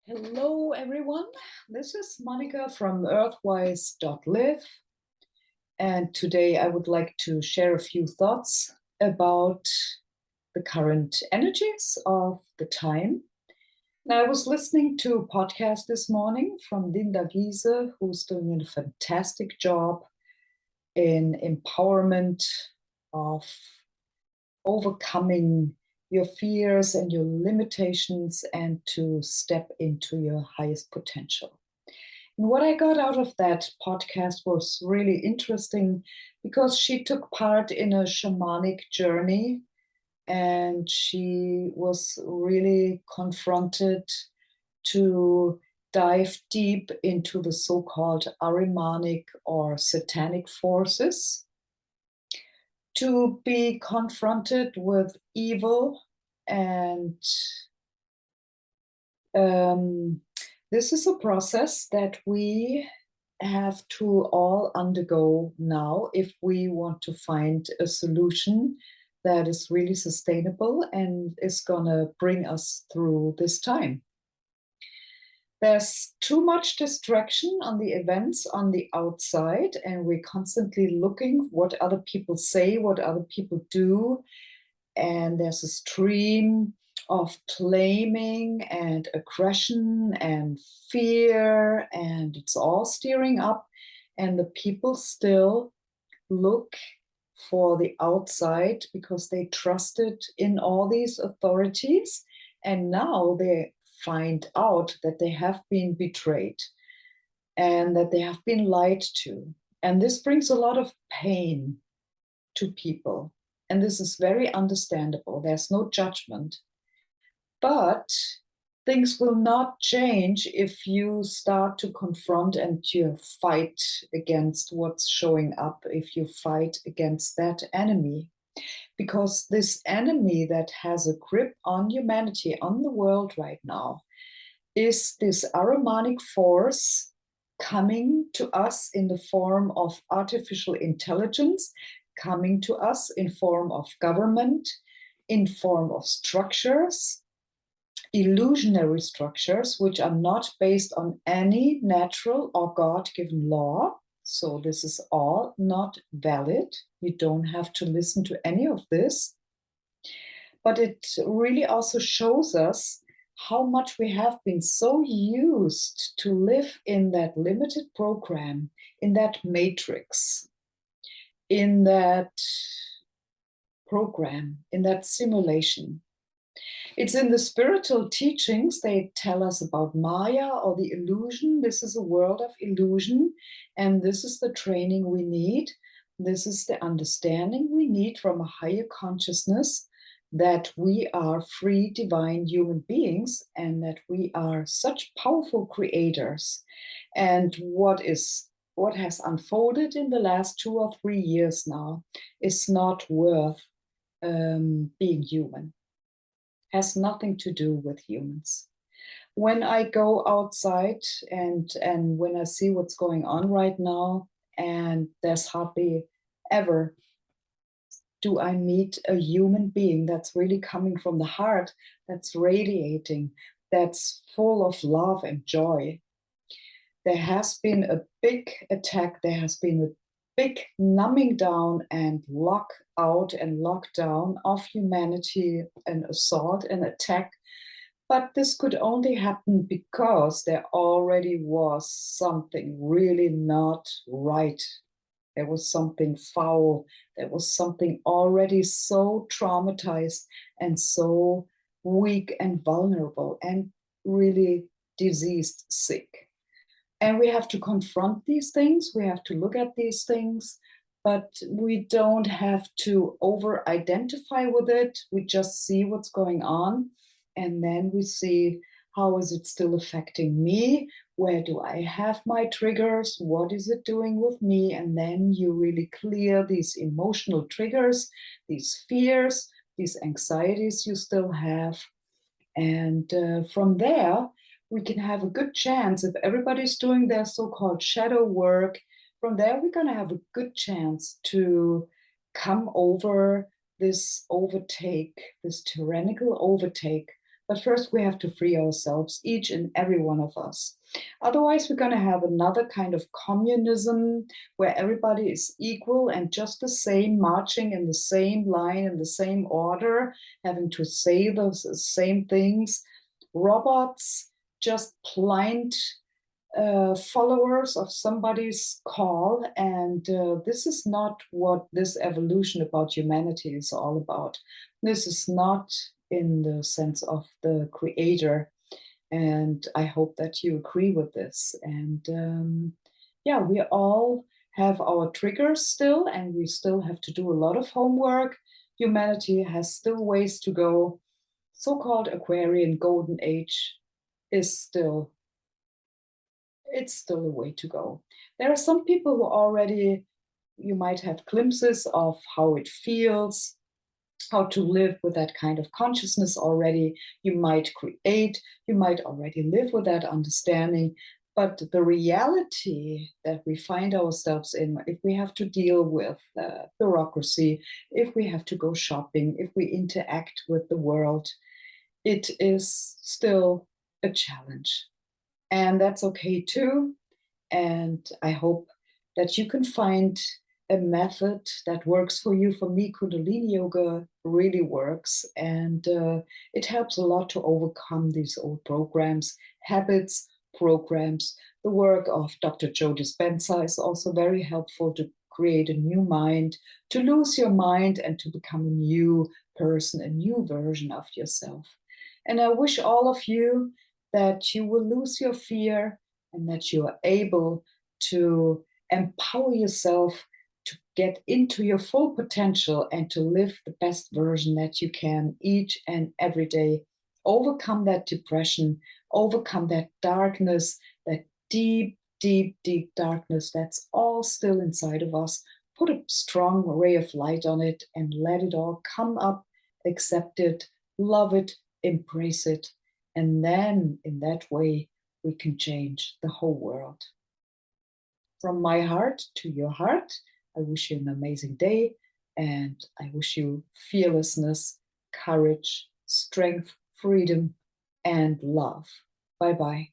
Hello, everyone. This is Monica from earthwise.live. And today I would like to share a few thoughts about the current energies of the time. Now, I was listening to a podcast this morning from Linda Giese, who's doing a fantastic job in empowerment of overcoming your fears and your limitations and to step into your highest potential. And what I got out of that podcast was really interesting because she took part in a shamanic journey and she was really confronted to dive deep into the so-called Ahrimanic or satanic forces, to be confronted with evil. And this is a process that we have to all undergo now if we want to find a solution that is really sustainable and is going to bring us through this time. There's too much distraction on the events on the outside, and we're constantly looking what other people say, what other people do. And there's a stream of blaming and aggression and fear, and it's all steering up. And the people still look for the outside because they trusted in all these authorities. And now they find out that they have been betrayed and that they have been lied to. And this brings a lot of pain to people. And this is very understandable. There's no judgment. But things will not change if you start to confront and you fight against what's showing up, if you fight against that enemy. Because this enemy that has a grip on humanity, on the world right now, is this Ahrimanic force coming to us in the form of artificial intelligence, coming to us in form of government, in form of structures, illusionary structures, which are not based on any natural or God-given law. So this is all not valid. You don't have to listen to any of this. But it really also shows us how much we have been so used to live in that limited program, in that matrix, in that program, in that simulation. It's in the spiritual teachings, they tell us about Maya or the illusion. This is a world of illusion, and this is the training we need. This is the understanding we need from a higher consciousness that we are free divine human beings and that we are such powerful creators. And what has unfolded in the last 2 or 3 years now is not worth being human. Has nothing to do with humans. When I go outside and when I see what's going on right now, and there's hardly ever do I meet a human being that's really coming from the heart, that's radiating, that's full of love and joy. There has been a big attack. There has been a big numbing down and lock out and lockdown of humanity, an assault and attack. But this could only happen because there already was something really not right. There was something foul. There was something already so traumatized and so weak and vulnerable and really diseased, sick. And we have to confront these things. We have to look at these things, but we don't have to over identify with it. We just see what's going on. And then we see, how is it still affecting me? Where do I have my triggers? What is it doing with me? And then you really clear these emotional triggers, these fears, these anxieties you still have. And from there, we can have a good chance, if everybody's doing their so-called shadow work, from there we're going to have a good chance to come over this overtake, this tyrannical overtake But first, we have to free ourselves, each and every one of us. Otherwise, we're going to have another kind of communism where everybody is equal and just the same, marching in the same line, in the same order, having to say those same things. Robots, just blind followers of somebody's call. And this is not what this evolution about humanity is all about. This is not in the sense of the creator. And I hope that you agree with this. And yeah, we all have our triggers still, and we still have to do a lot of homework. Humanity has still ways to go. So-called Aquarian golden age is still, it's still a way to go. There are some people who already, you might have glimpses of how it feels, how to live with that kind of consciousness already. You might create, you might already live with that understanding. But the reality that we find ourselves in, if we have to deal with bureaucracy, if we have to go shopping, if we interact with the world, it is still a challenge. And that's okay too. And I hope that you can find a method that works for you. For me, Kundalini Yoga really works. And it helps a lot to overcome these old programs, habits, programs. The work of Dr. Joe Dispenza is also very helpful to create a new mind, to lose your mind and to become a new person, a new version of yourself. And I wish all of you that you will lose your fear and that you are able to empower yourself to get into your full potential and to live the best version that you can each and every day. Overcome that depression, overcome that darkness, that deep, deep, deep darkness that's all still inside of us. Put a strong ray of light on it and let it all come up, accept it, love it, embrace it. And then in that way, we can change the whole world. From my heart to your heart, I wish you an amazing day, and I wish you fearlessness, courage, strength, freedom, and love. Bye-bye.